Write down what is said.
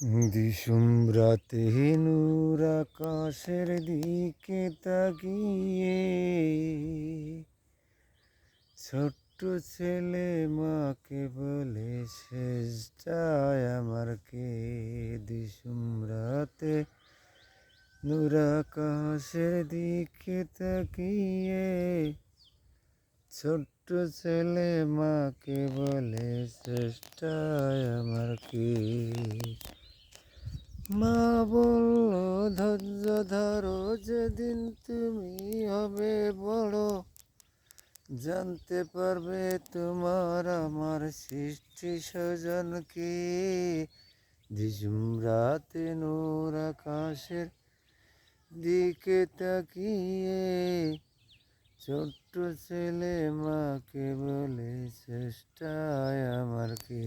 দিশুম রাতে নূর আকাশের দিকে তাকিয়ে ছোট্ট ছেলে মাকে বলে শেষটায় আমার কে। দিশুম রাতে নূর আকাশের দিকে তাকিয়ে ছোট্ট ছেলে মাকে বলে শেষটায় আমার কে। মা বলল ধৈর্য ধরো, যেদিন তুমি হবে বড় জানতে পারবে তোমার আমার সৃষ্টি স্বজনকে। দিশুম রাতে নূর আকাশের দিকে তাকিয়ে ছোট্ট ছেলে মাকে বলে চেষ্টায় আমার কে।